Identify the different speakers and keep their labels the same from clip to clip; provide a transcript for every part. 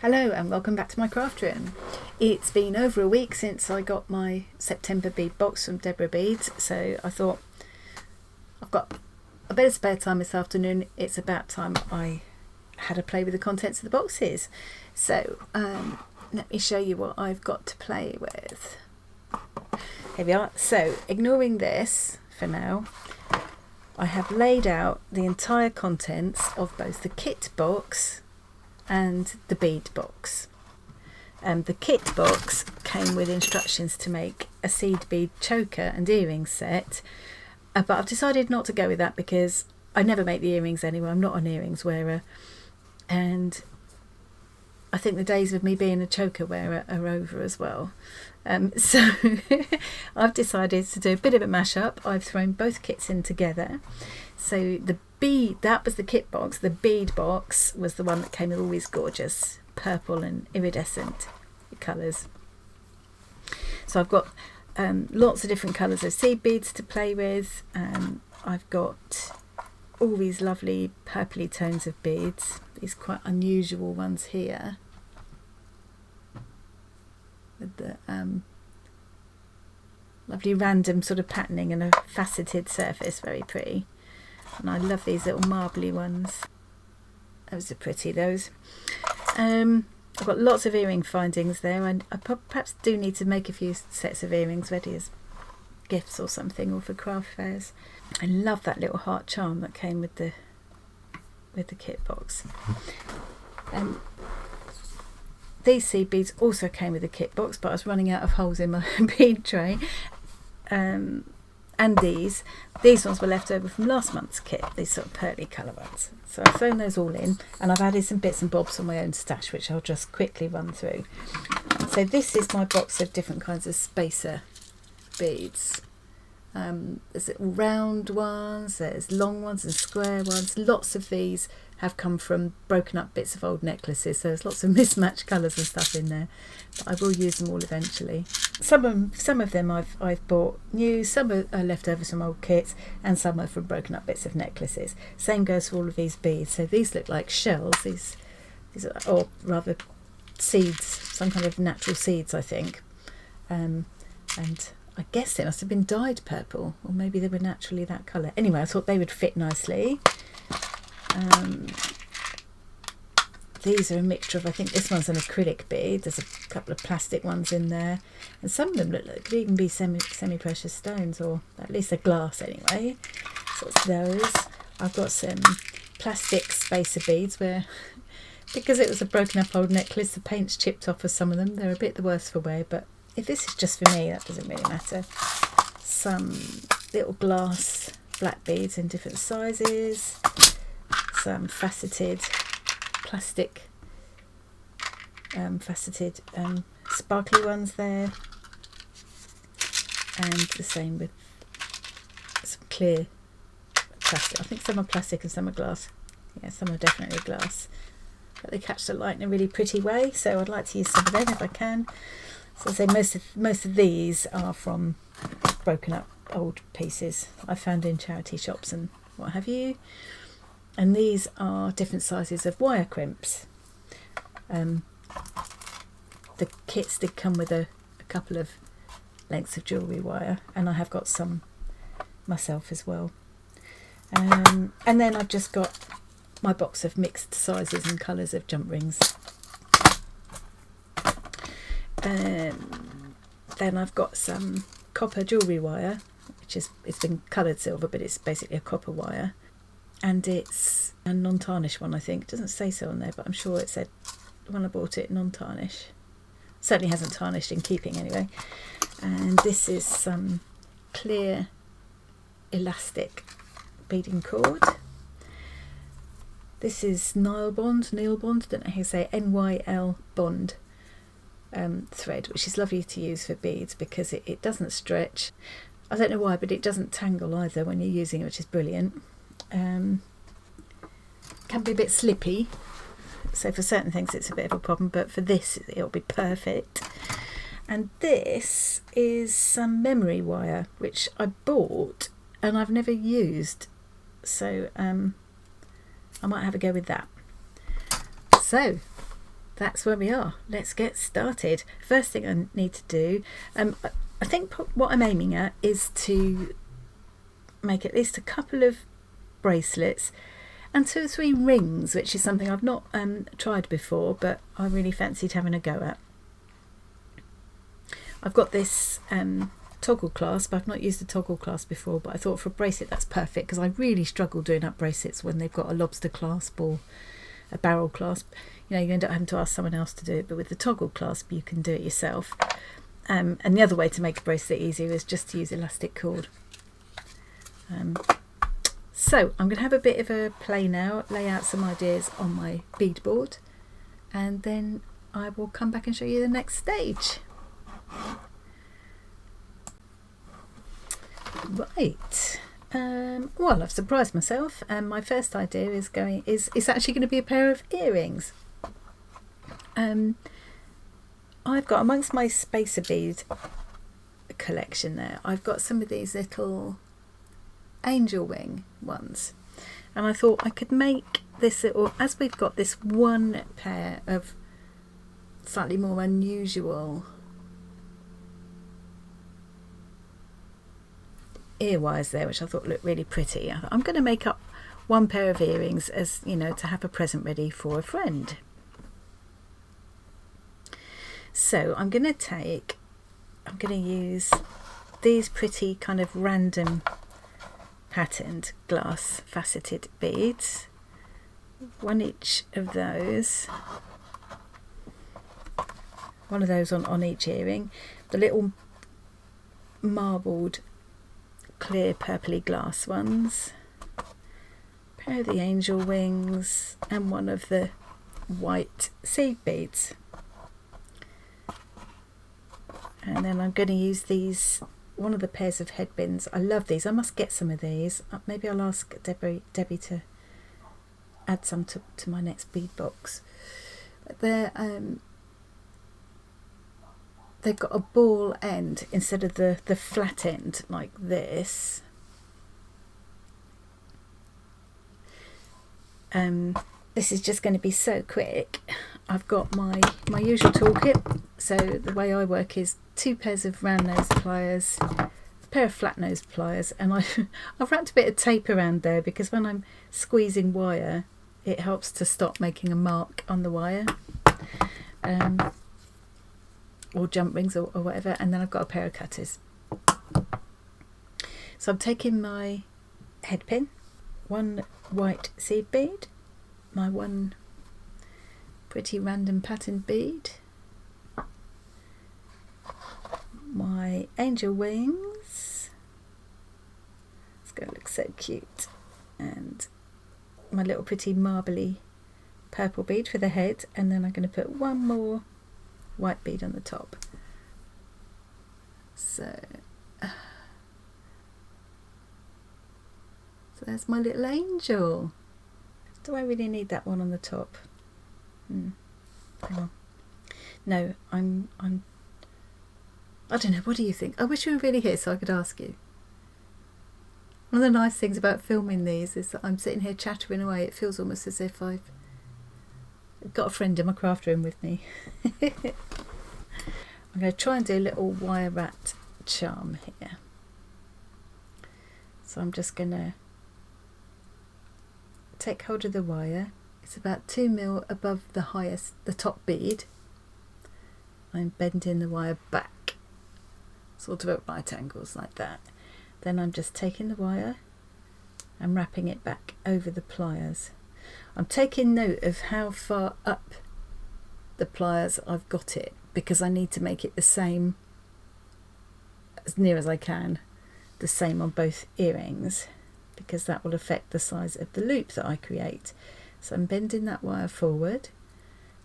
Speaker 1: Hello and welcome back to my craft room. It's been over a week since I got my September bead box from Deborah Beads, so I thought I've got a bit of spare time this afternoon. It's about time I had a play with the contents of the boxes. So let me show you what I've got to play with. Here we are. So ignoring this for now, I have laid out the entire contents of both the kit box and the bead box. The kit box came with instructions to make a seed bead choker and earring set, but I've decided not to go with that because I never make the earrings anyway. I'm not an earrings wearer, and I think the days of me being a choker wearer are over as well. So I've decided to do a bit of a mashup. I've thrown both kits in together. So the bead, that was the kit box. The bead box was the one that came with all these gorgeous purple and iridescent colours. So I've got lots of different colours of seed beads to play with. I've got all these lovely purpley tones of beads, these quite unusual ones here with the lovely random sort of patterning and a faceted surface, very pretty. And I love these little marbly ones. Those are pretty, those. I've got lots of earring findings there, and I perhaps do need to make a few sets of earrings ready as gifts or something, or for craft fairs. I love that little heart charm that came with the kit box. These seed beads also came with the kit box, but I was running out of holes in my bead tray. And these ones were left over from last month's kit, these sort of pearly colour ones. So I've thrown those all in, and I've added some bits and bobs from my own stash, which I'll just quickly run through. So this is my box of different kinds of spacer beads. There's little round ones, there's long ones and square ones. Lots of these have come from broken up bits of old necklaces, so there's lots of mismatched colours and stuff in there, but I will use them all eventually. Some of them I've bought new, some are left over from old kits, and some are from broken up bits of necklaces. Same goes for all of these beads. So these look like shells, these are, or rather seeds, some kind of natural seeds, I think. And I guess they must have been dyed purple, or maybe they were naturally that colour. Anyway, I thought they would fit nicely. These are a mixture of, I think this one's an acrylic bead. There's a couple of plastic ones in there, and some of them look like could even be semi-precious stones, or at least a glass anyway. So it's those. I've got some plastic spacer beads where, because it was a broken up old necklace, the paint's chipped off of some of them. They're a bit the worse for wear, but if this is just for me, that doesn't really matter. Some little glass black beads in different sizes. Some faceted plastic faceted sparkly ones there, and the same with some clear plastic. I think some are plastic and some are glass. Yeah, some are definitely glass, but they catch the light in a really pretty way, so I'd like to use some of them if I can. So I say most of these are from broken up old pieces I found in charity shops and what have you. And these are different sizes of wire crimps. The kits did come with a couple of lengths of jewellery wire, and I have got some myself as well. And then I've just got my box of mixed sizes and colours of jump rings. Then I've got some copper jewellery wire, it's been coloured silver, but it's basically a copper wire. And it's a non-tarnish one, I think. It doesn't say so on there, but I'm sure it said when I bought it non-tarnish. Certainly hasn't tarnished in keeping anyway. And this is some clear elastic beading cord. This is Nile Bond, don't know how you say, NYL Bond thread, which is lovely to use for beads because it doesn't stretch. I don't know why, but it doesn't tangle either when you're using it, which is brilliant. Can be a bit slippy, so for certain things it's a bit of a problem, but for this it'll be perfect. And this is some memory wire which I bought and I've never used, so I might have a go with that. So that's where we are. Let's get started. First thing I need to do, I think what I'm aiming at is to make at least a couple of bracelets and 2 or 3 rings, which is something I've not tried before, but I really fancied having a go at. I've got this toggle clasp. I've not used a toggle clasp before, but I thought for a bracelet that's perfect, because I really struggle doing up bracelets when they've got a lobster clasp or a barrel clasp. You know, you end up having to ask someone else to do it, but with the toggle clasp you can do it yourself. And the other way to make a bracelet easier is just to use elastic cord. So I'm going to have a bit of a play now, lay out some ideas on my bead board, and then I will come back and show you the next stage. Right. Well, I've surprised myself, and my first idea is actually going to be a pair of earrings. I've got, amongst my spacer bead collection there, I've got some of these little angel wing ones, and I thought I could make this little, as we've got this one pair of slightly more unusual ear wires there, which I thought looked really pretty. I'm going to make up one pair of earrings, as you know, to have a present ready for a friend. So I'm going to use these pretty kind of random patterned glass faceted beads, one each of those, one of those on each earring, the little marbled clear purpley glass ones, a pair of the angel wings, and one of the white seed beads. And then I'm going to use these, one of the pairs of headbands. I love these. I must get some of these. Maybe I'll ask Debbie to add some to my next bead box. But they've got a ball end instead of the flat end like this. This is just going to be so quick. I've got my usual toolkit. So the way I work is 2 pairs of round nose pliers, a pair of flat nose pliers, and I've wrapped a bit of tape around there, because when I'm squeezing wire it helps to stop making a mark on the wire, or jump rings or whatever. And then I've got a pair of cutters. So I'm taking my head pin, one white seed bead, my one pretty random patterned bead, my angel wings, it's going to look so cute, and my little pretty marbly purple bead for the head, and then I'm going to put one more white bead on the top. So there's my little angel. Do I really need that one on the top? Hang on. No, I don't know, what do you think? I wish you were really here so I could ask you. One of the nice things about filming these is that I'm sitting here chattering away. It feels almost as if I've got a friend in my craft room with me. I'm going to try and do a little wire wrapped charm here. So I'm just going to take hold of the wire. It's about 2 mil above the top bead. I'm bending the wire back, sort of at right angles like that. Then I'm just taking the wire and wrapping it back over the pliers. I'm taking note of how far up the pliers I've got it, because I need to make it the same, as near as I can, the same on both earrings, because that will affect the size of the loop that I create. So I'm bending that wire forward,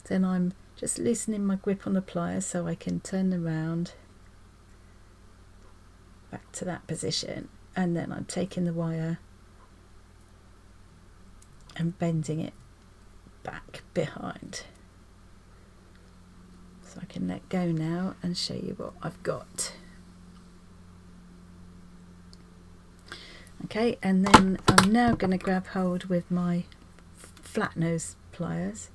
Speaker 1: then I'm just loosening my grip on the pliers so I can turn them around back to that position, and then I'm taking the wire and bending it back behind. So I can let go now and show you what I've got. Okay, and then I'm now going to grab hold with my flat nose pliers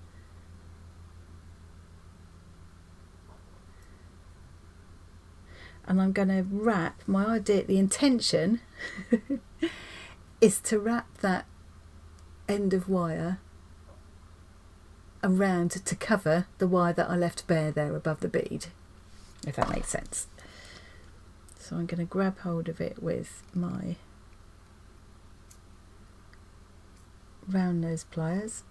Speaker 1: and I'm going to wrap, the intention is to wrap that end of wire around to cover the wire that I left bare there above the bead, if that makes sense. So I'm going to grab hold of it with my round nose pliers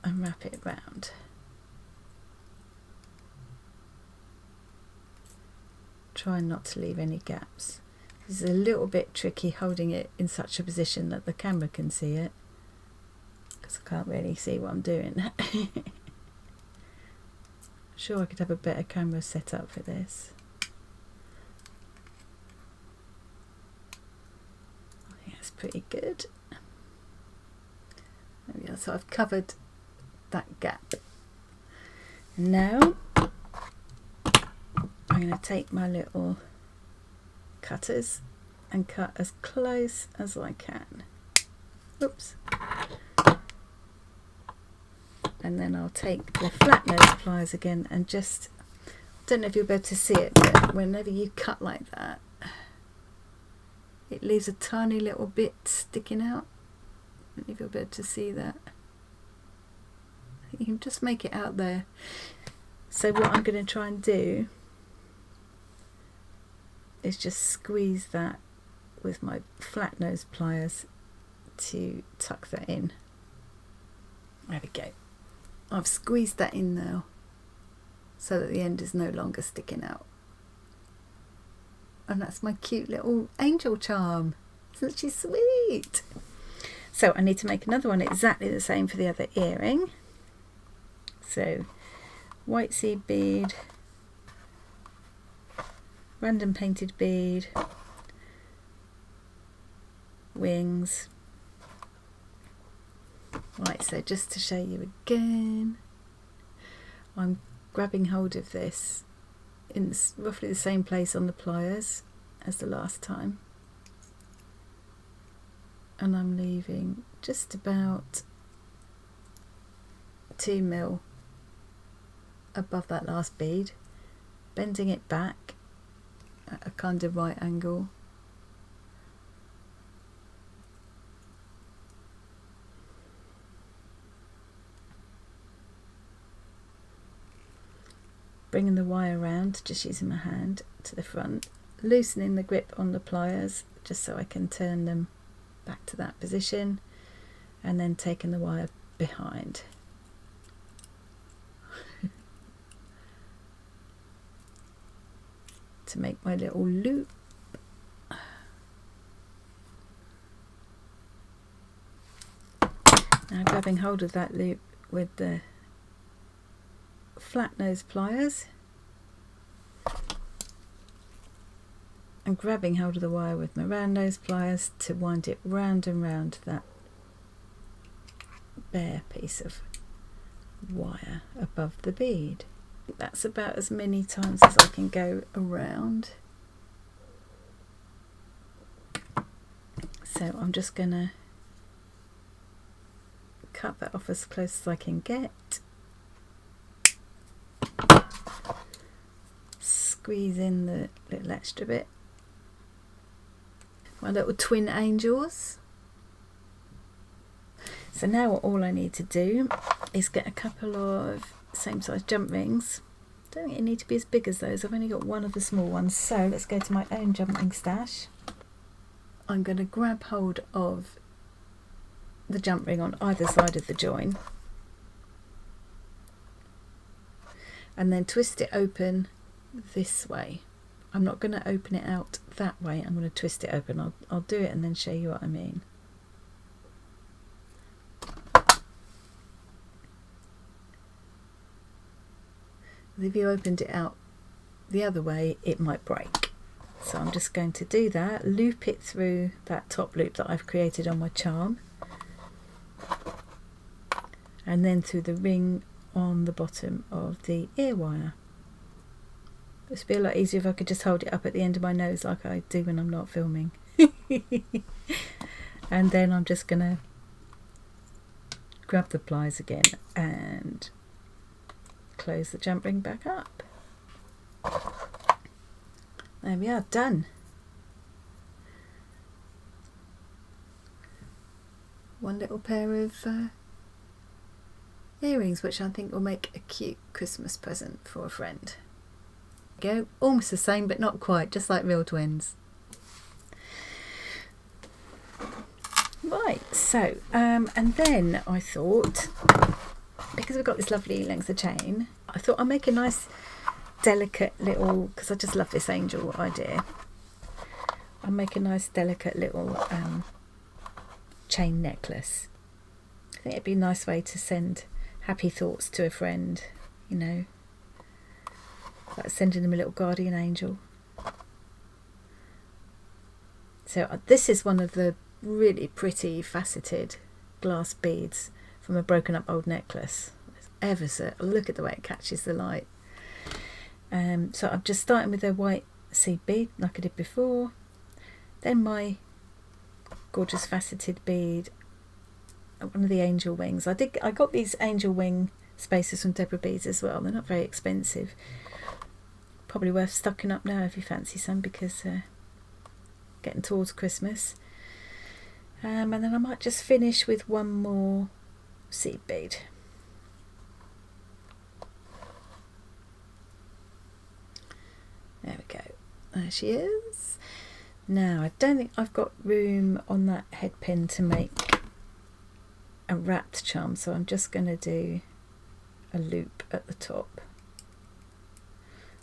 Speaker 1: and wrap it round. Try not to leave any gaps. This is a little bit tricky holding it in such a position that the camera can see it, because I can't really see what I'm doing. Sure, I could have a better camera set up for this. I think that's pretty good. There we are. So I've covered that gap. Now I'm going to take my little cutters and cut as close as I can. Oops. And then I'll take the flat nose pliers again and just, I don't know if you'll be able to see it, but whenever you cut like that, it leaves a tiny little bit sticking out. I don't know if you'll be able to see that. You can just make it out there. So what I'm going to try and do is just squeeze that with my flat nose pliers to tuck that in. There we go. I've squeezed that in now so that the end is no longer sticking out. And that's my cute little angel charm. Isn't she sweet? So I need to make another one exactly the same for the other earring. So white seed bead, random painted bead, wings. Right, so just to show you again, I'm grabbing hold of this in roughly the same place on the pliers as the last time, and I'm leaving just about 2 mil above that last bead, bending it back at a kind of right angle. Bringing the wire around, just using my hand to the front, loosening the grip on the pliers just so I can turn them back to that position, and then taking the wire behind. To make my little loop. Now grabbing hold of that loop with the flat nose pliers and grabbing hold of the wire with my round nose pliers to wind it round and round that bare piece of wire above the bead. That's about as many times as I can go around. So I'm just gonna cut that off as close as I can get. Squeeze in the little extra bit. My little twin angels. So now all I need to do is get a couple of same size jump rings. Don't think it need to be as big as those. I've only got one of the small ones. So let's go to my own jump ring stash. I'm going to grab hold of the jump ring on either side of the join and then twist it open this way. I'm not going to open it out that way. I'm going to twist it open. I'll do it and then show you what I mean. If you opened it out the other way, it might break. So I'm just going to do that, loop it through that top loop that I've created on my charm, and then through the ring on the bottom of the ear wire. This would be a lot easier if I could just hold it up at the end of my nose like I do when I'm not filming. And then I'm just going to grab the pliers again and close the jump ring back up. There we are, done. One little pair of earrings, which I think will make a cute Christmas present for a friend. There we go, almost the same but not quite, just like real twins. Right, so and then I thought, because we've got this lovely length of chain, I thought I'll make a nice delicate little, because I just love this angel idea, I'll make a nice delicate little chain necklace. I think it'd be a nice way to send happy thoughts to a friend, you know, like sending them a little guardian angel. So this is one of the really pretty faceted glass beads from a broken up old necklace. It's ever so, look at the way it catches the light. So I'm just starting with a white seed bead like I did before, then my gorgeous faceted bead, one of the angel wings. I got these angel wing spacers from Deborah Beads as well. They're not very expensive, probably worth stocking up now if you fancy some, because getting towards Christmas. And then I might just finish with one more seed bead. There we go, there she is. Now I don't think I've got room on that head pin to make a wrapped charm, so I'm just going to do a loop at the top.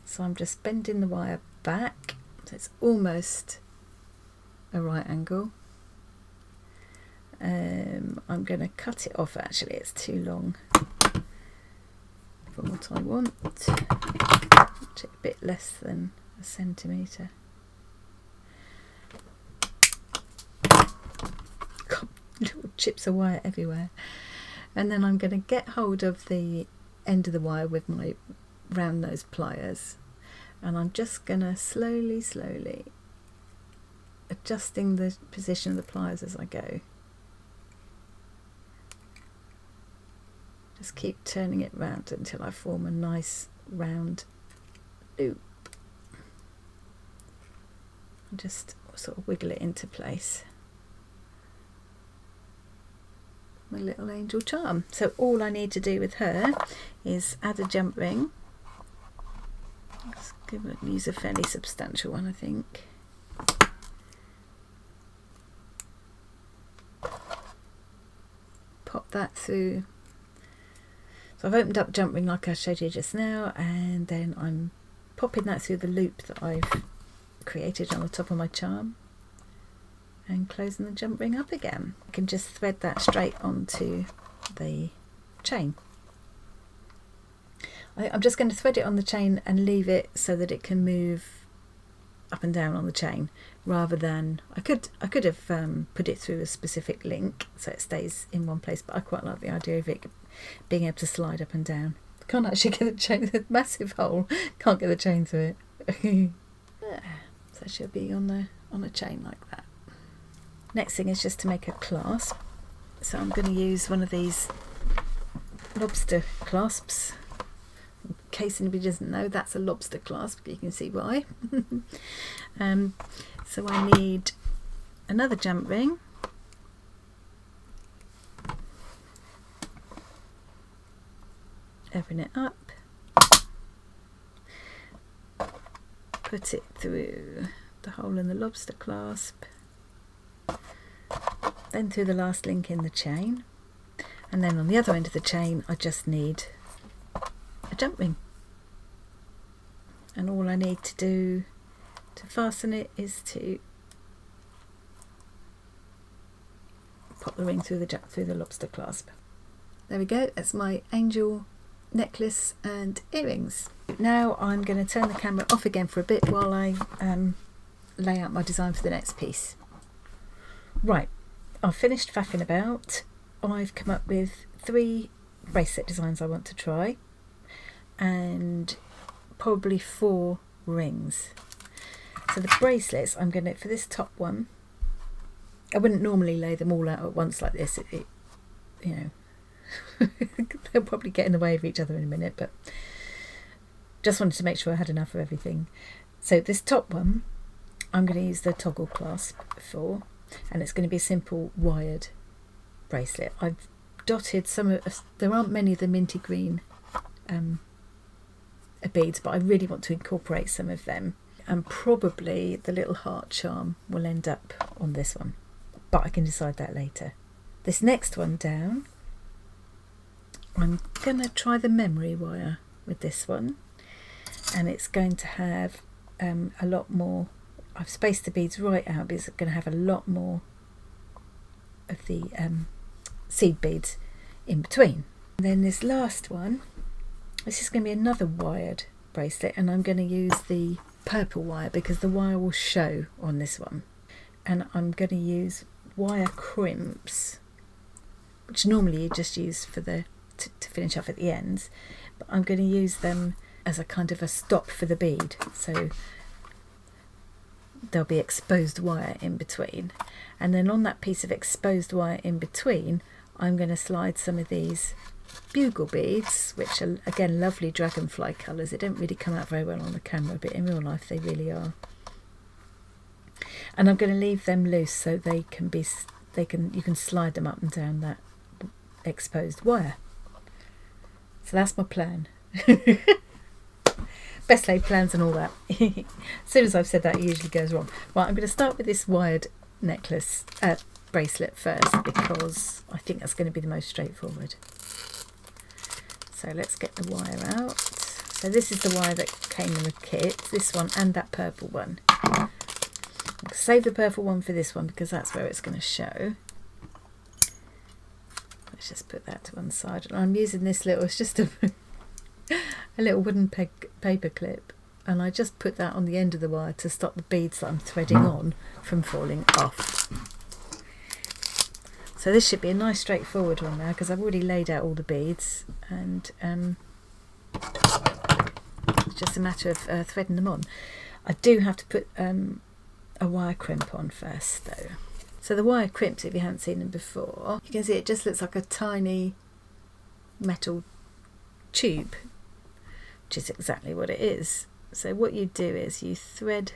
Speaker 1: So I'm just bending the wire back so it's almost a right angle. I'm going to cut it off, actually it's too long for what I want. A bit less than a centimetre. God, little chips of wire everywhere. And then I'm going to get hold of the end of the wire with my round nose pliers, and I'm just going to slowly adjusting the position of the pliers as I go. Just keep turning it round until I form a nice round loop. And just sort of wiggle it into place. My little angel charm. So all I need to do with her is add a jump ring. Let's use a fairly substantial one, I think. Pop that through. So I've opened up the jump ring like I showed you just now, and then I'm popping that through the loop that I've created on the top of my charm and closing the jump ring up again. I can just thread that straight onto the chain. I'm just going to thread it on the chain and leave it so that it can move up and down on the chain, rather than I could have put it through a specific link so it stays in one place, but I quite like the idea of it being able to slide up and down. Can't actually get the chain, the massive hole, can't get the chain through it. So she'll be on a chain like that. Next thing is just to make a clasp. So I'm going to use one of these lobster clasps. In case anybody doesn't know, that's a lobster clasp, you can see why. So I need another jump ring. Open it up, put it through the hole in the lobster clasp, then through the last link in the chain, and then on the other end of the chain I just need a jump ring, and all I need to do to fasten it is to pop the ring through the lobster clasp. There we go, that's my angel necklace and earrings. Now I'm going to turn the camera off again for a bit while I lay out my design for the next piece. Right, I've finished faffing about. I've come up with 3 bracelet designs I want to try, and probably 4 rings. So the bracelets, I'm going to, for this top one, I wouldn't normally lay them all out at once like this, you know, they'll probably get in the way of each other in a minute, but just wanted to make sure I had enough of everything. So this top one I'm going to use the toggle clasp for, and it's going to be a simple wired bracelet. I've dotted some of, there aren't many of the minty green beads, but I really want to incorporate some of them, and probably the little heart charm will end up on this one, but I can decide that later. This next one down, I'm going to try the memory wire with this one, and it's going to have a lot more. I've spaced the beads right out because it's going to have a lot more of the seed beads in between. And then this last one, this is going to be another wired bracelet, and I'm going to use the purple wire because the wire will show on this one. And I'm going to use wire crimps, which normally you just use for the to finish off at the ends, but I'm going to use them as a kind of a stop for the bead, so there'll be exposed wire in between, and then on that piece of exposed wire in between I'm going to slide some of these bugle beads, which are again lovely dragonfly colours. They don't really come out very well on the camera, but in real life they really are. And I'm going to leave them loose so they can be, you can slide them up and down that exposed wire. So that's my plan. Best laid plans and all that. As soon as I've said that, it usually goes wrong. Right, I'm going to start with this wired necklace bracelet first, because I think that's going to be the most straightforward. So let's get the wire out. So this is the wire that came in the kit, this one and that purple one. I'll save the purple one for this one because that's where it's going to show. Let's just put that to one side. And I'm using this little, it's just a little wooden paper clip, and I just put that on the end of the wire to stop the beads that I'm threading on from falling off. So this should be a nice straightforward one now because I've already laid out all the beads, and it's just a matter of threading them on. I do have to put a wire crimp on first though. So the wire crimps, if you haven't seen them before, you can see it just looks like a tiny metal tube, which is exactly what it is. So what you do is you thread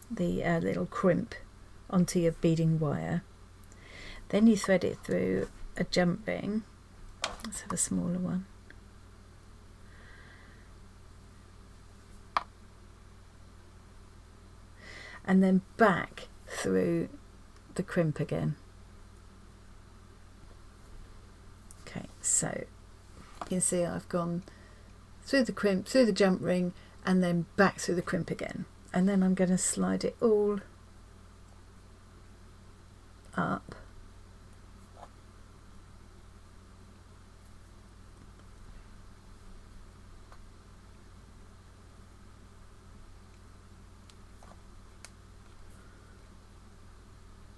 Speaker 1: the little crimp onto your beading wire, then you thread it through a jump ring. Let's have a smaller one. And then back through the crimp again. Okay, so you can see I've gone through the crimp, through the jump ring, and then back through the crimp again. And then I'm going to slide it all up.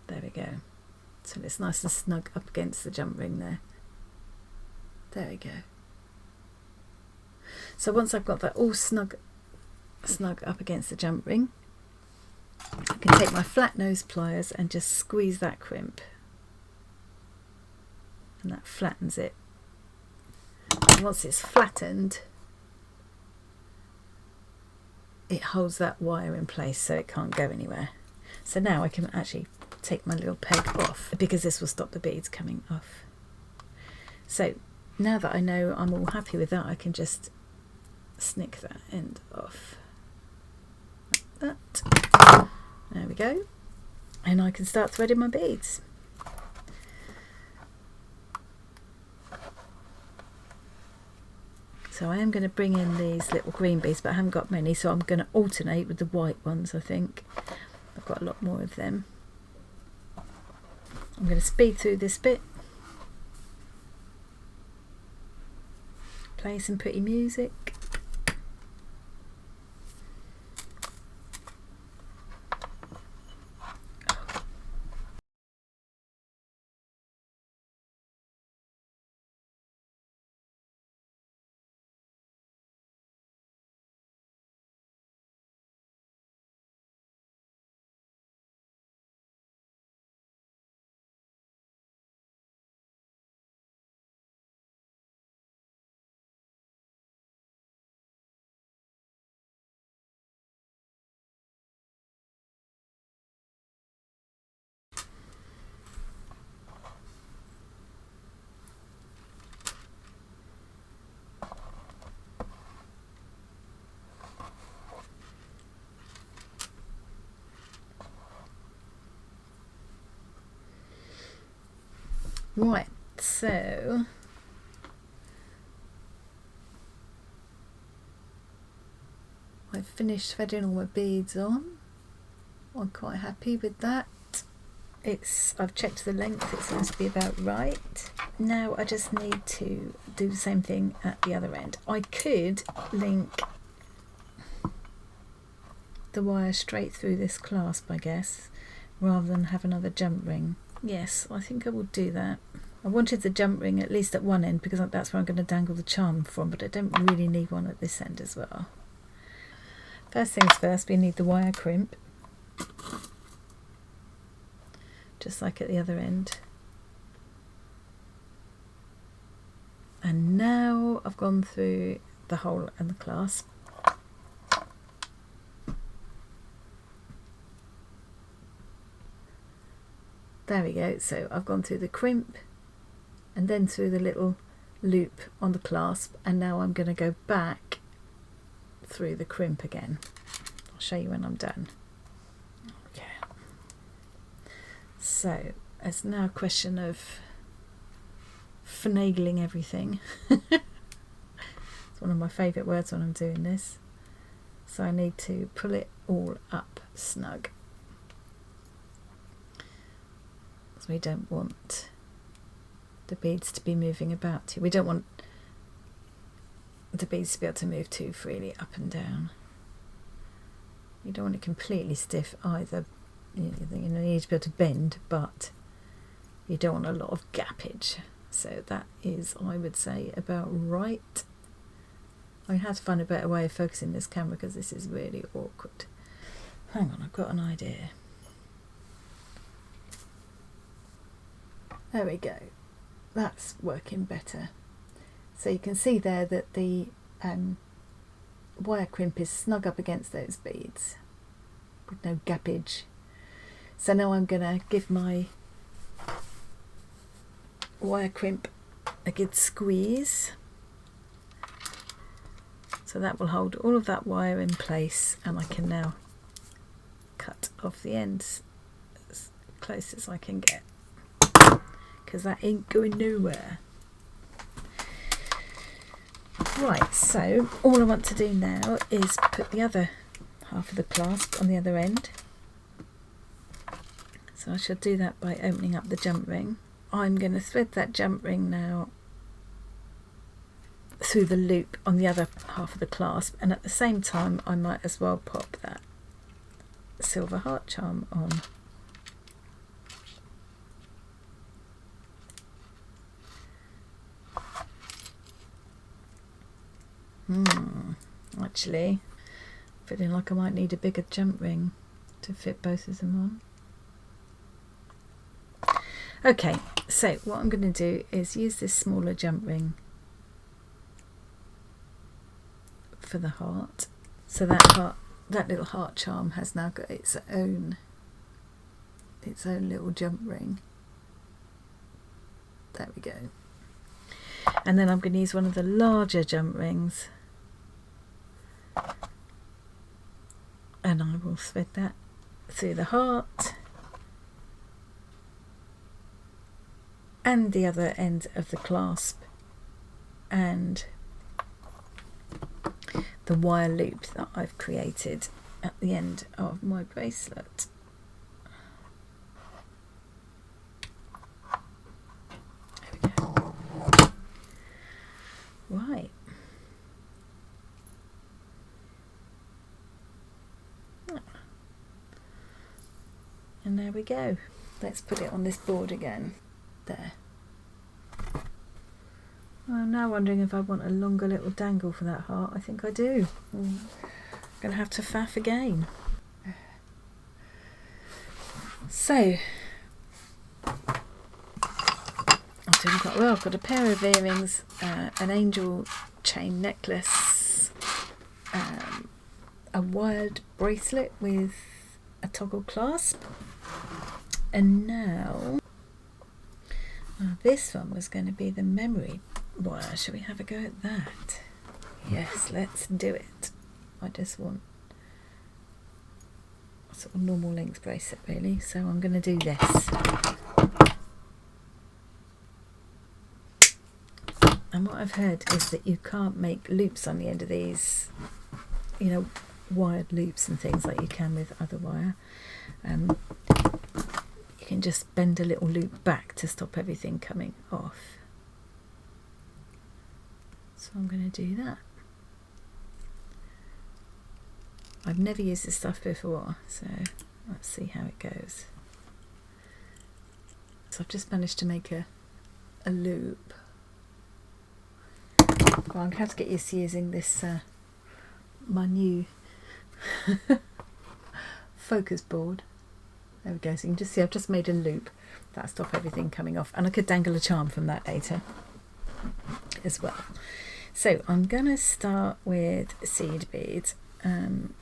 Speaker 1: There we go. So it's nice and snug up against the jump ring there. There we go. So once I've got that all snug up against the jump ring, I can take my flat nose pliers and just squeeze that crimp, and that flattens it. And once it's flattened, it holds that wire in place so it can't go anywhere. So now I can actually take my little peg off because this will stop the beads coming off. So now that I know I'm all happy with that, I can just snick that end off like that. There we go, and I can start threading my beads. So I am going to bring in these little green beads, but I haven't got many, so I'm going to alternate with the white ones. I think I've got a lot more of them. I'm going to speed through this bit, play some pretty music. Right, so I've finished threading all my beads on. I'm quite happy with that. I've checked the length, it seems to be about right. Now I just need to do the same thing at the other end. I could link the wire straight through this clasp, I guess, rather than have another jump ring. Yes, I think I will do that. I wanted the jump ring at least at one end because that's where I'm going to dangle the charm from, but I don't really need one at this end as well. First things first, we need the wire crimp, just like at the other end. And now I've gone through the hole and the clasp. There we go, so I've gone through the crimp and then through the little loop on the clasp, and now I'm going to go back through the crimp again. I'll show you when I'm done. Okay. So it's now a question of finagling everything. It's one of my favourite words when I'm doing this. So I need to pull it all up snug. So we don't want the beads to be moving about too. We don't want the beads to be able to move too freely up and down. You don't want it completely stiff either. You need to be able to bend, but you don't want a lot of gappage. So that is, I would say, about right. I had to find a better way of focusing this camera because this is really awkward. Hang on, I've got an idea. There we go. That's working better. So you can see there that the wire crimp is snug up against those beads with no gappage. So now I'm going to give my wire crimp a good squeeze. So that will hold all of that wire in place, and I can now cut off the ends as close as I can get, because that ain't going nowhere. Right, so all I want to do now is put the other half of the clasp on the other end. So I shall do that by opening up the jump ring. I'm going to thread that jump ring now through the loop on the other half of the clasp, and at the same time I might as well pop that silver heart charm on. Actually, feeling like I might need a bigger jump ring to fit both of them on. Okay, so what I'm going to do is use this smaller jump ring for the heart. So that little heart charm has now got its own little jump ring. There we go. And then I'm going to use one of the larger jump rings, and I will thread that through the heart and the other end of the clasp and the wire loop that I've created at the end of my bracelet. There we go. Right. And there we go. Let's put it on this board again. There. I'm now wondering if I want a longer little dangle for that heart. I think I do. I'm going to have to faff again. So, I'm doing quite well. I've got a pair of earrings, an angel chain necklace, a wired bracelet with a toggle clasp, and now this one was going to be the memory wire. Shall we have a go at that? Yes, let's do it. I just want a sort of normal length bracelet really, so I'm going to do this. And what I've heard is that you can't make loops on the end of these, you know, wired loops and things like you can with other wire. You can just bend a little loop back to stop everything coming off. So I'm going to do that. I've never used this stuff before, so let's see how it goes. So I've just managed to make a loop. Well, I'm going to have to get used to using this, my new focus board. There we go, so you can just see I've just made a loop. That'll stop everything coming off. And I could dangle a charm from that later as well. So I'm going to start with seed beads. And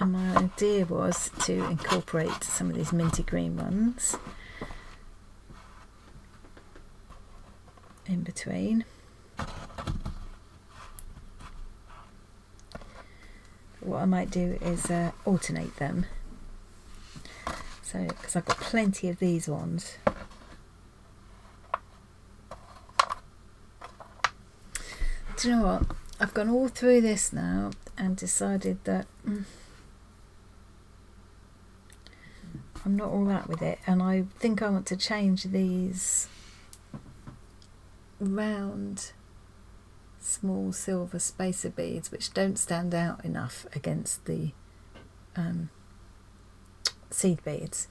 Speaker 1: my idea was to incorporate some of these minty green ones in between. What I might do is alternate them. So, because I've got plenty of these ones. Do you know what? I've gone all through this now and decided that I'm not all that with it, and I think I want to change these round small silver spacer beads which don't stand out enough against the seed beads.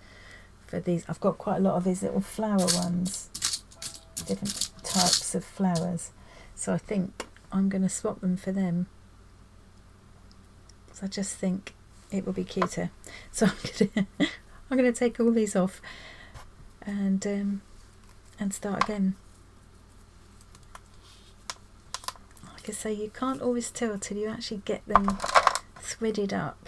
Speaker 1: For these, I've got quite a lot of these little flower ones, different types of flowers, so I think I'm going to swap them for them. So I just think it will be cuter. So I'm going to take all these off and start again. Like I say, you can't always tell till you actually get them threaded up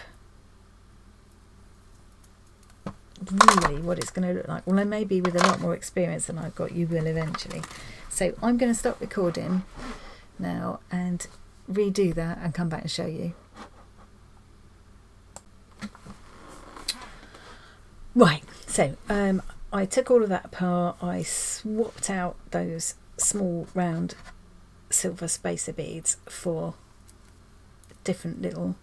Speaker 1: really what it's going to look like. Well, maybe with a lot more experience than I've got, you will eventually. So I'm going to stop recording now and redo that and come back and show you. Right, so I took all of that apart. I swapped out those small round silver spacer beads for different little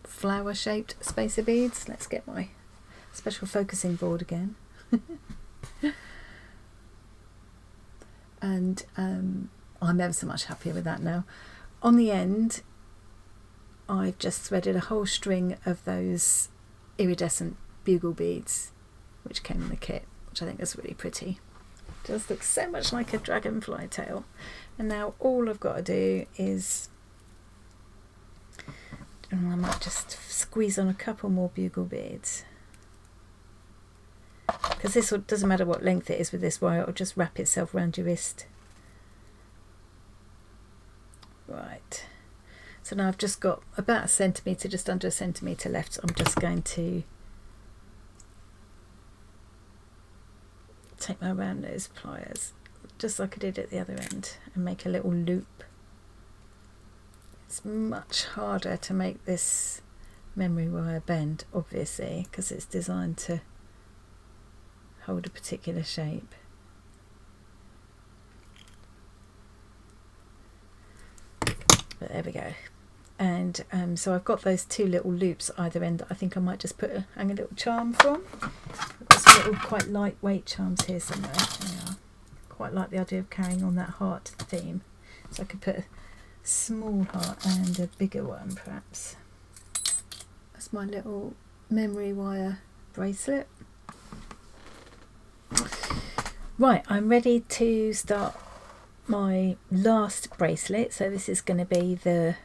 Speaker 1: flower shaped spacer beads. Let's get my special focusing board again. And I'm ever so much happier with that now. On the end, I've just threaded a whole string of those iridescent bugle beads which came in the kit, which I think is really pretty. It does look so much like a dragonfly tail. And now all I've got to do is, I might just squeeze on a couple more bugle beads, because this doesn't matter what length it is with this wire, it'll just wrap itself around your wrist. Right, so now I've just got about a centimetre, just under a centimetre left. So I'm just going to take my round nose pliers, just like I did at the other end, and make a little loop. It's much harder to make this memory wire bend, obviously, because it's designed to hold a particular shape. But there we go. And so I've got those two little loops either end that I think I might just hang a little charm from. I've got some little quite lightweight charms here somewhere. There they are. Quite like the idea of carrying on that heart theme. So I could put a small heart and a bigger one perhaps. That's my little memory wire bracelet. Right, I'm ready to start my last bracelet. So this is going to be the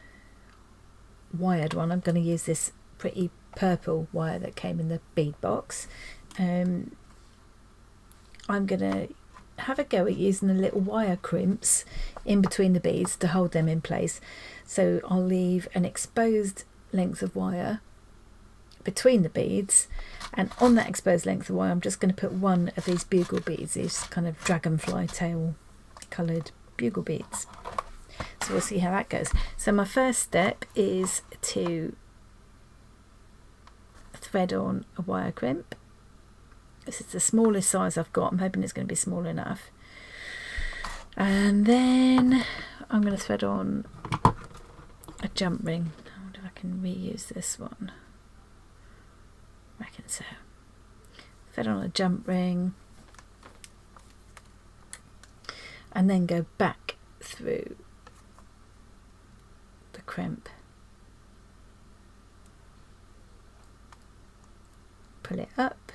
Speaker 1: wired one. I'm going to use this pretty purple wire that came in the bead box. I'm going to have a go at using the little wire crimps in between the beads to hold them in place. So I'll leave an exposed length of wire between the beads, and on that exposed length of wire I'm just going to put one of these bugle beads, these kind of dragonfly tail coloured bugle beads. So we'll see how that goes. So my first step is to thread on a wire crimp. This is the smallest size I've got. I'm hoping it's going to be small enough. And then I'm going to thread on a jump ring. I wonder if I can reuse this one. I reckon so. Thread on a jump ring and then go back through the crimp. Pull it up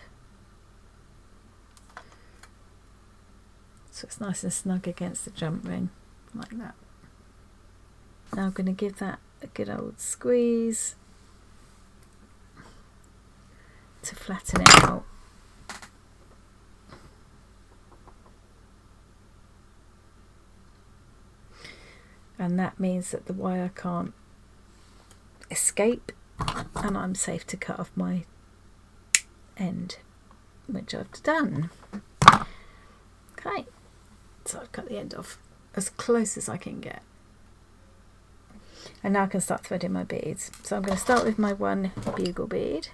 Speaker 1: so it's nice and snug against the jump ring, like that. Now I'm going to give that a good old squeeze to flatten it out. And that means that the wire can't escape and I'm safe to cut off my end, which I've done. Okay, so I've cut the end off as close as I can get. And now I can start threading my beads. So I'm going to start with my one bugle bead.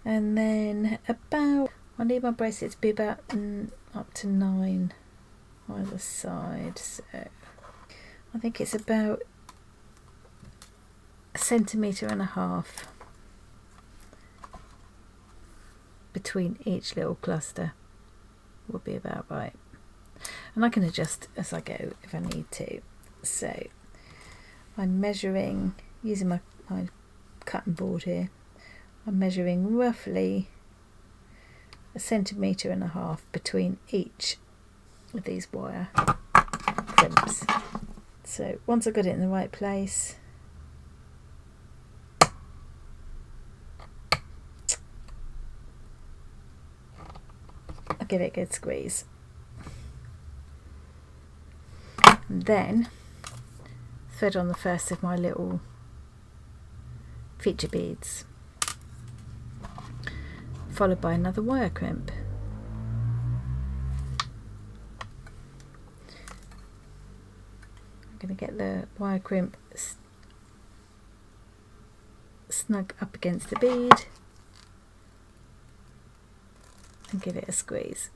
Speaker 1: And then about, I need my bracelet to be about up to 9 either side. So I think it's about 1.5 centimetres between each little cluster would be about right. And I can adjust as I go if I need to. So I'm measuring, using my cutting board here, I'm measuring roughly 1.5 centimetres between each of these wire crimps. So once I've got it in the right place, I'll give it a good squeeze. And then thread on the first of my little feature beads, followed by another wire crimp. I'm going to get the wire crimp snug up against the bead and give it a squeeze.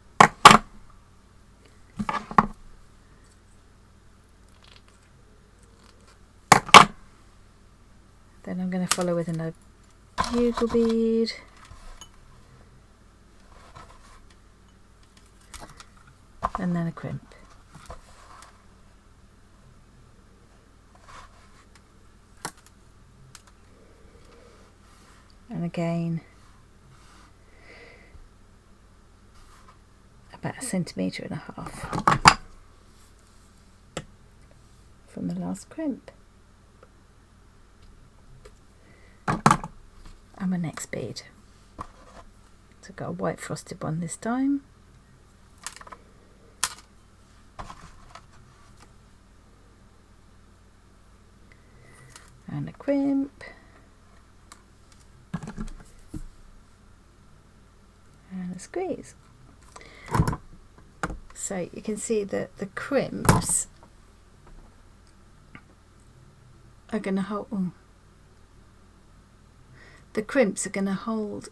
Speaker 1: Then I'm going to follow with another bugle bead, and then a crimp. And again about 1.5 centimetres from the last crimp. And my next bead. So I've got a white frosted one this time. And a crimp. And a squeeze. So you can see that the crimps are going to hold. The crimps are going to hold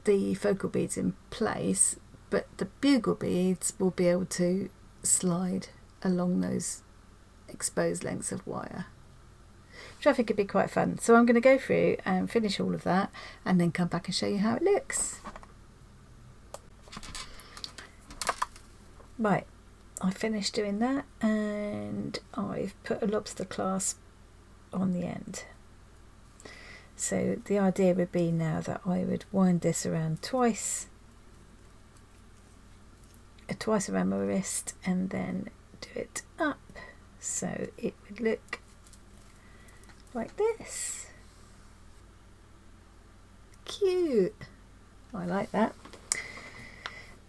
Speaker 1: the focal beads in place, but the bugle beads will be able to slide along those exposed lengths of wire, which I think could be quite fun. So I'm going to go through and finish all of that and then come back and show you how it looks. Right, I finished doing that and I've put a lobster clasp on the end. So the idea would be now that I would wind this around twice around my wrist and then do it up, so it would look like this. Cute, I like that.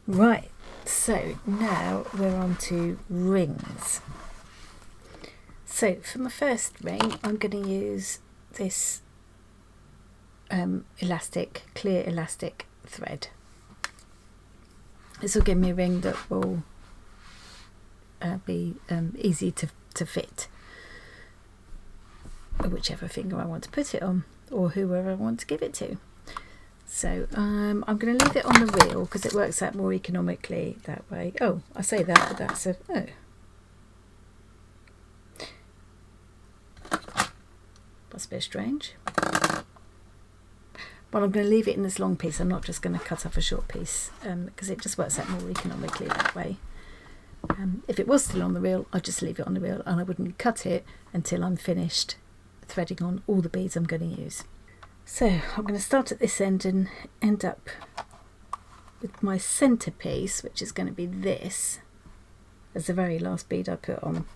Speaker 1: Right, so now we're on to rings. So for my first ring I'm going to use this clear elastic thread. This will give me a ring that will be easy to fit whichever finger I want to put it on or whoever I want to give it to. So I'm going to leave it on the reel because it works out more economically that way. Oh, I say that, but that's a... oh. That's a bit strange. Well, I'm going to leave it in this long piece. I'm not just going to cut off a short piece because it just works out more economically that way. If it was still on the reel, I'd just leave it on the reel and I wouldn't cut it until I'm finished threading on all the beads I'm going to use. So I'm going to start at this end and end up with my centerpiece, which is going to be this as the very last bead I put on.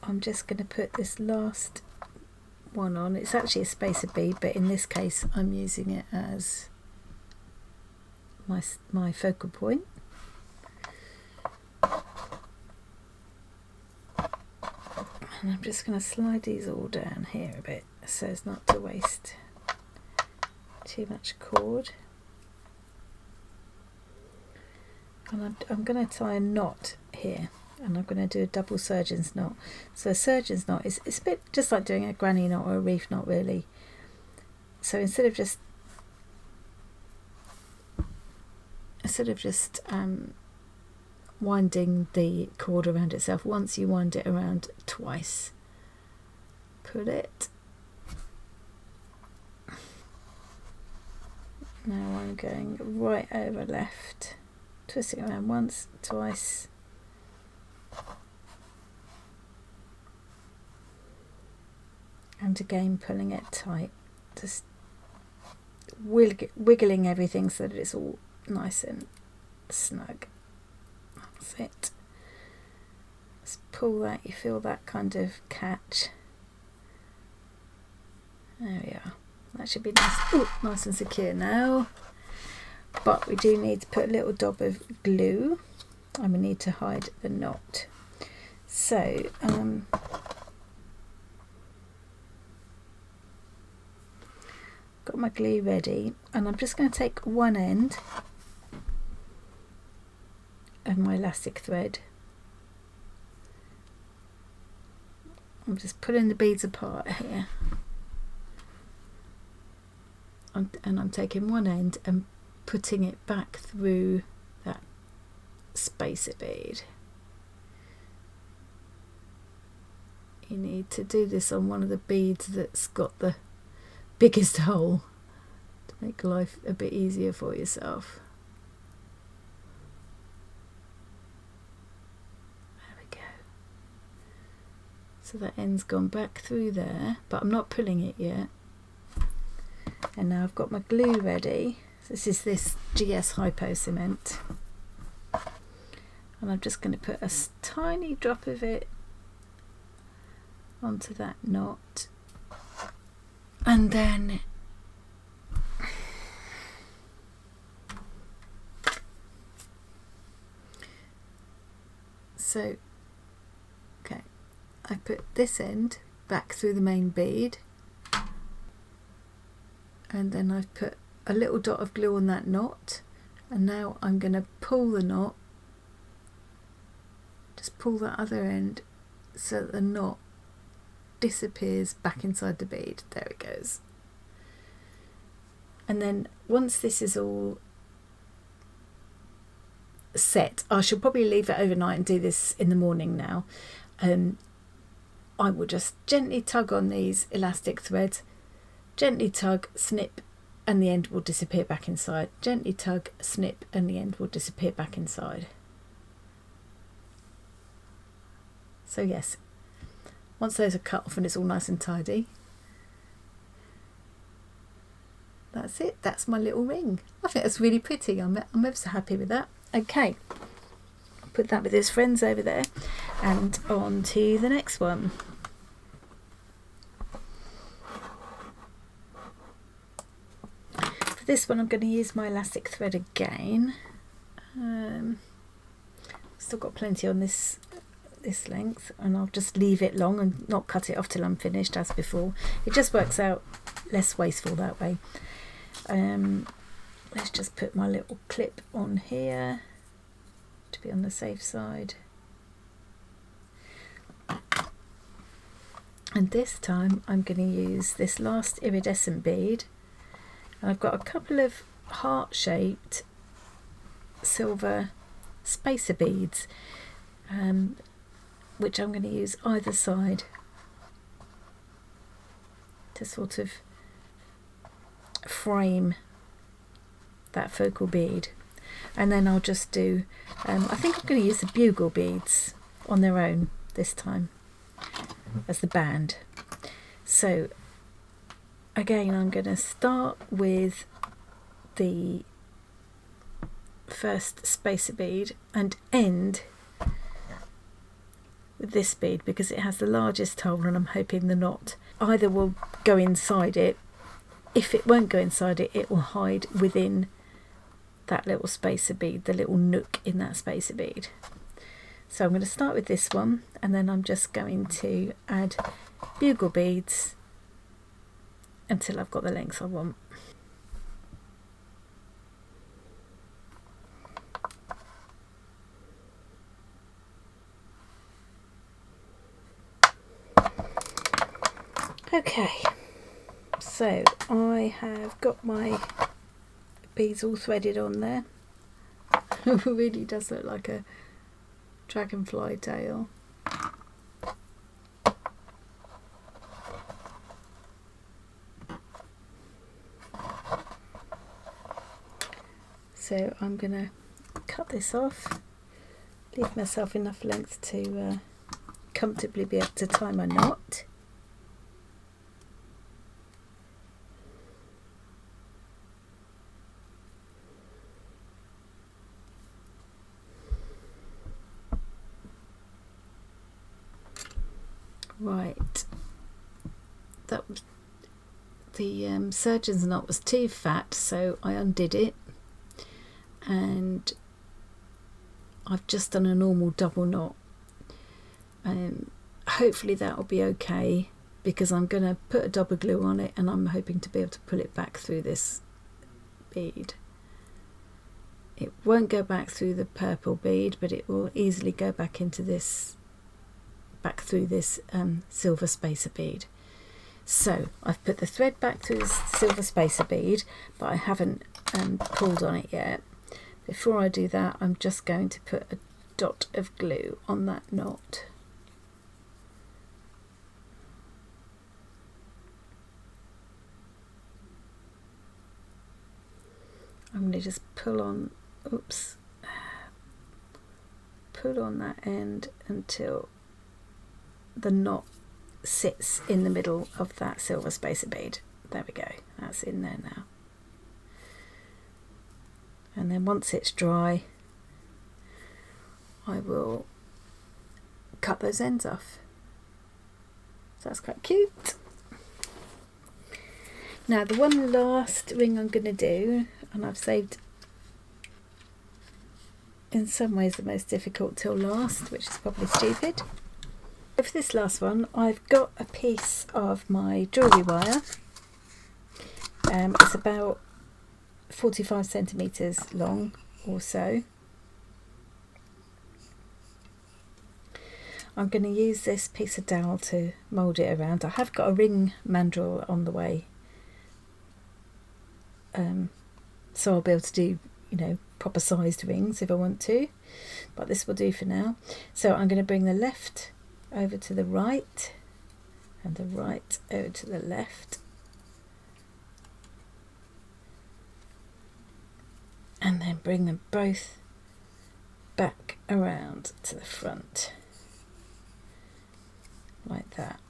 Speaker 1: I'm just going to put this last one on. It's actually a spacer bead, but in this case I'm using it as my focal point. And I'm just going to slide these all down here a bit so as not to waste too much cord. And I'm going to tie a knot here, and I'm going to do a double surgeon's knot. So a surgeon's knot is it's a bit just like doing a granny knot or a reef knot really. So instead of just winding the cord around itself, once you wind it around twice, pull it. Now I'm going right over left, twisting around once, twice, and again pulling it tight, just wiggling everything so that it's all nice and snug. That's it. Just pull that, you feel that kind of catch. There we are. That should be nice, ooh, nice and secure now. But we do need to put a little dab of glue, and we need to hide the knot. So got my glue ready, and I'm just going to take one end of my elastic thread. I'm just pulling the beads apart here, and I'm taking one end and putting it back through that spacer bead. You need to do this on one of the beads that's got the biggest hole to make life a bit easier for yourself. There we go. So that end's gone back through there, but I'm not pulling it yet. And now I've got my glue ready. This is this GS Hypo cement, and I'm just going to put a tiny drop of it onto that knot, and then okay, I put this end back through the main bead, and then I've put a little dot of glue on that knot, and now I'm going to pull the knot, just pull that other end so that the knot disappears back inside the bead. There it goes. And then once this is all set, I should probably leave it overnight and do this in the morning now. I will just gently tug on these elastic threads, gently tug, snip, and the end will disappear back inside. Gently tug, snip, and the end will disappear back inside. So yes, once those are cut off and it's all nice and tidy, that's it. That's my little ring. I think that's really pretty. I'm ever so happy with that. Okay, put that with his friends over there, and on to the next one. For this one I'm going to use my elastic thread again. Still got plenty on this length, and I'll just leave it long and not cut it off till I'm finished as before. It just works out less wasteful that way. Let's just put my little clip on here to be on the safe side. And this time I'm going to use this last iridescent bead, And I've got a couple of heart-shaped silver spacer beads, which I'm going to use either side to sort of frame that focal bead. And then I'll just do, I think I'm going to use the bugle beads on their own this time as the band. So again, I'm going to start with the first spacer bead and end with this bead because it has the largest hole, and I'm hoping the knot either will go inside it. If it won't go inside it, it will hide within that little spacer bead, the little nook in that spacer bead. So I'm going to start with this one, and then I'm just going to add bugle beads until I've got the length I want. Okay, so I have got my beads all threaded on there. It really does look like a dragonfly tail. So I'm going to cut this off, leave myself enough length to comfortably be able to tie my knot. Right, that was the surgeon's knot was too fat, so I undid it, and I've just done a normal double knot. Hopefully that will be okay, because I'm going to put a double glue on it, and I'm hoping to be able to pull it back through this bead. It won't go back through the purple bead, but it will easily go back into this, back through this silver spacer bead. So I've put the thread back through the silver spacer bead, but I haven't pulled on it yet. Before I do that, I'm just going to put a dot of glue on that knot. I'm going to just pull on, pull on that end until the knot sits in the middle of that silver spacer bead. There we go, that's in there now. And then once it's dry, I will cut those ends off. So that's quite cute. Now the one last ring I'm going to do, and I've saved in some ways the most difficult till last, which is probably stupid. For this last one, I've got a piece of my jewellery wire. It's about 45 centimetres long or so. I'm going to use this piece of dowel to mould it around. I have got a ring mandrel on the way, so I'll be able to do, you know, proper sized rings if I want to, but this will do for now. So I'm going to bring the left over to the right and the right over to the left, and then bring them both back around to the front like that.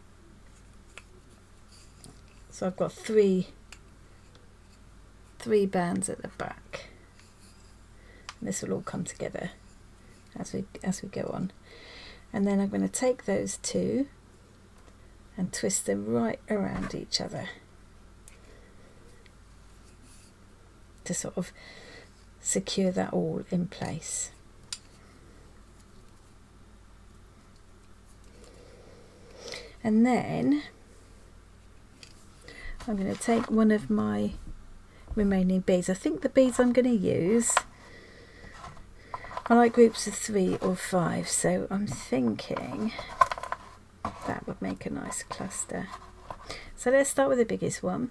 Speaker 1: So I've got three bands at the back, and this will all come together as we go on. And then I'm going to take those two and twist them right around each other to sort of secure that all in place. And then I'm going to take one of my remaining beads. I think the beads I'm going to use, I like groups of 3 or 5, so I'm thinking that would make a nice cluster. So let's start with the biggest one.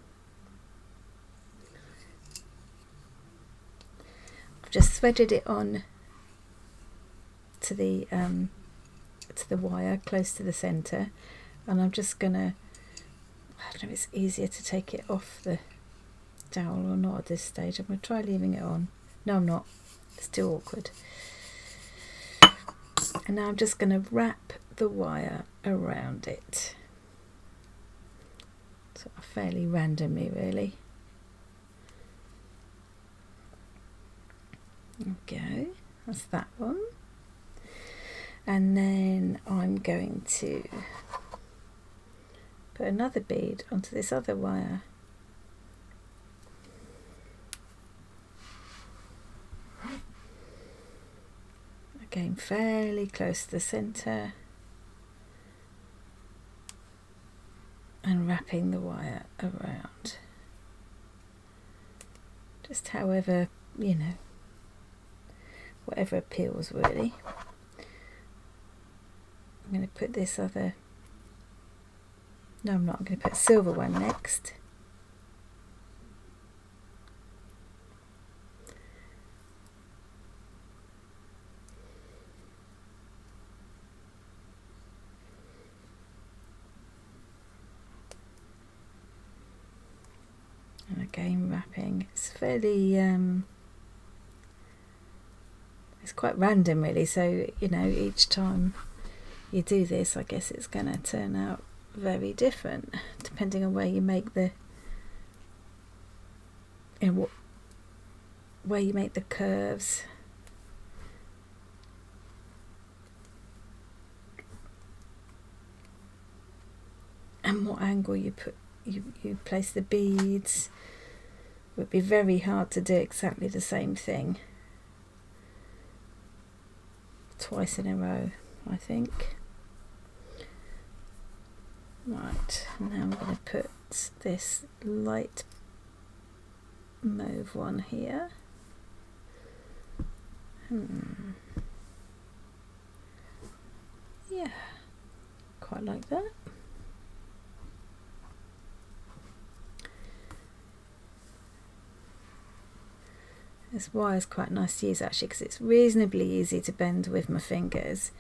Speaker 1: just threaded it on to the wire close to the centre, and I'm just gonna, I don't know if it's easier to take it off the dowel or not at this stage. I'm gonna try leaving it on. No, I'm not, it's too awkward. And now I'm just gonna wrap the wire around it, sort of fairly randomly really. Okay, that's that one. And then I'm going to put another bead onto this other wire. Again, fairly close to the centre, and wrapping the wire around. Just however, you know, whatever appeals really. I'm going to put this other, no I'm not, I'm going to put a silver one next. And again wrapping. It's fairly it's quite random really, so you know, each time you do this I guess it's going to turn out very different depending on where you make the, you know, where you make the curves. And what angle you put, you place the beads. It would be very hard to do exactly the same thing twice in a row, I think. Right, now I'm going to put this light mauve one here. Yeah, quite like that. This wire is quite nice to use actually, because it's reasonably easy to bend with my fingers,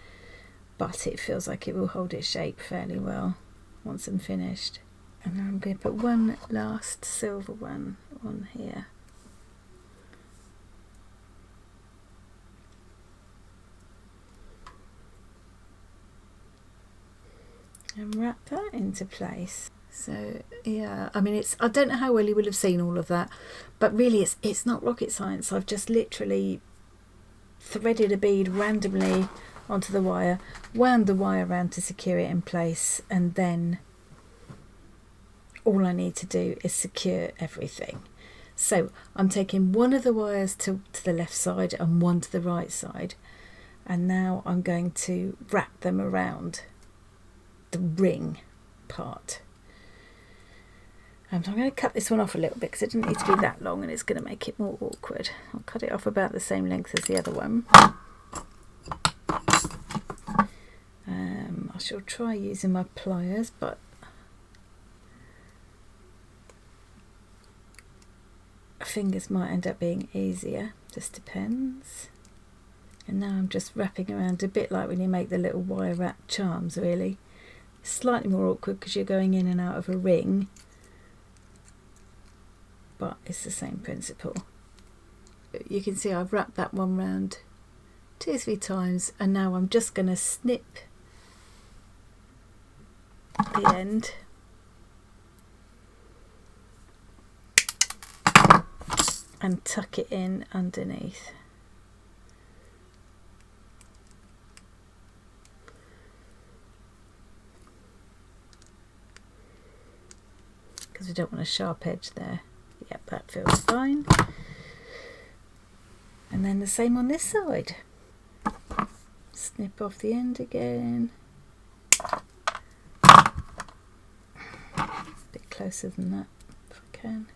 Speaker 1: but it feels like it will hold its shape fairly well once I'm finished. And now I'm going to put one last silver one on here. And wrap that into place. So yeah, I mean, I don't know how well you will have seen all of that, but really it's not rocket science. I've just literally threaded a bead randomly onto the wire, wound the wire around to secure it in place, and then all I need to do is secure everything. So I'm taking one of the wires to the left side and one to the right side, and now I'm going to wrap them around the ring part. And I'm going to cut this one off a little bit because it didn't need to be that long and it's going to make it more awkward. I'll cut it off about the same length as the other one. I shall try using my pliers, but fingers might end up being easier, just depends. And now I'm just wrapping around a bit like when you make the little wire wrap charms really. Slightly more awkward because you're going in and out of a ring, but it's the same principle. You can see I've wrapped that one round 2 or 3 times, and now I'm just going to snip the end and tuck it in underneath. Because we don't want a sharp edge there. Yep, that feels fine. And then the same on this side. Snip off the end again. A bit closer than that if I can.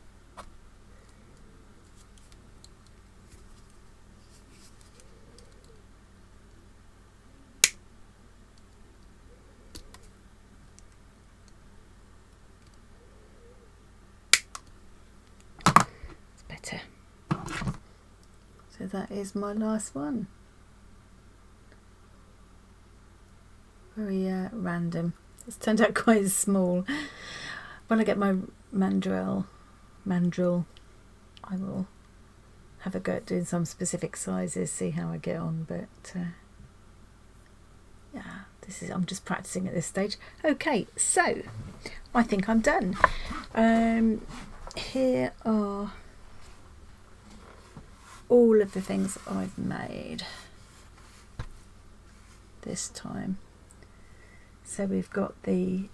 Speaker 1: So that is my last one. Very random. It's turned out quite small. When I get my mandrel, I will have a go at doing some specific sizes, see how I get on. But yeah, I'm just practicing at this stage. Okay, so I think I'm done. Here are all of the things I've made this time. So we've got the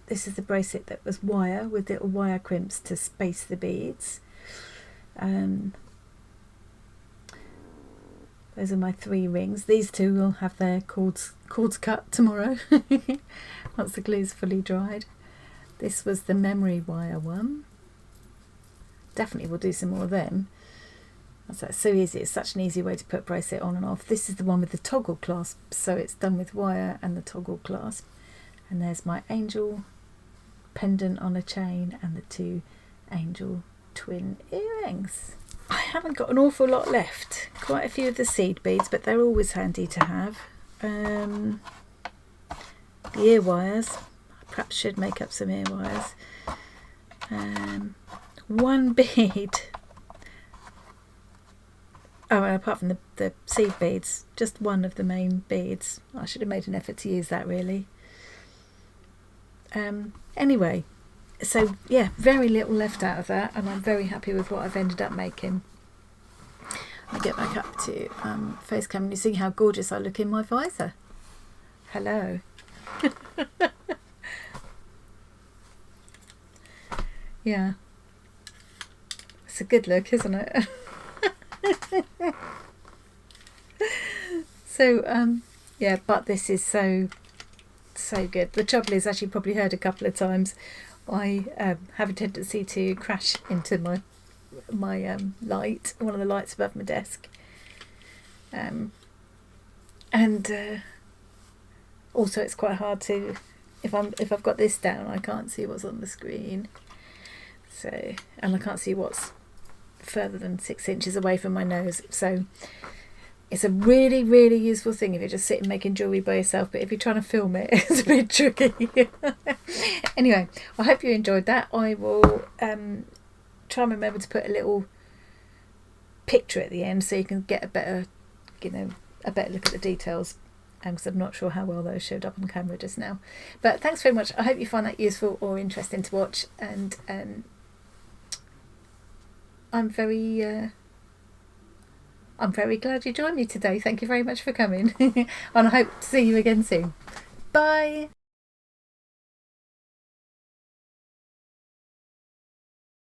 Speaker 1: this is the bracelet that was wire with little wire crimps to space the beads. Those are my 3 rings. These 2 will have their cords cut tomorrow once the glue's fully dried. This was the memory wire one. Definitely will do some more of them. That's so easy. It's such an easy way to put bracelet on and off. This is the one with the toggle clasp, so it's done with wire and the toggle clasp. And there's my angel pendant on a chain and the 2 angel twin earrings. I haven't got an awful lot left. Quite a few of the seed beads, but they're always handy to have. The ear wires. I perhaps should make up some ear wires. One bead. Oh, and apart from the seed beads, just one of the main beads. I should have made an effort to use that really. Anyway, so yeah, very little left out of that, and I'm very happy with what I've ended up making. I get back up to face cam and you see how gorgeous I look in my visor. Hello. Yeah, it's a good look, isn't it? So yeah, but this is so good. The trouble is, as you probably heard a couple of times, I have a tendency to crash into my light, one of the lights above my desk, and also it's quite hard to, if I've got this down, I can't see what's on the screen. So, and I can't see what's further than 6 inches away from my nose. So it's a really, really useful thing if you're just sitting making jewellery by yourself, but if you're trying to film it, it's a bit tricky. Anyway, I hope you enjoyed that. I will try and remember to put a little picture at the end so you can get a better, a better look at the details, because I'm not sure how well those showed up on camera just now. But thanks very much. I hope you find that useful or interesting to watch, and I'm very glad you joined me today. Thank you very much for coming. And I hope to see you again soon. Bye.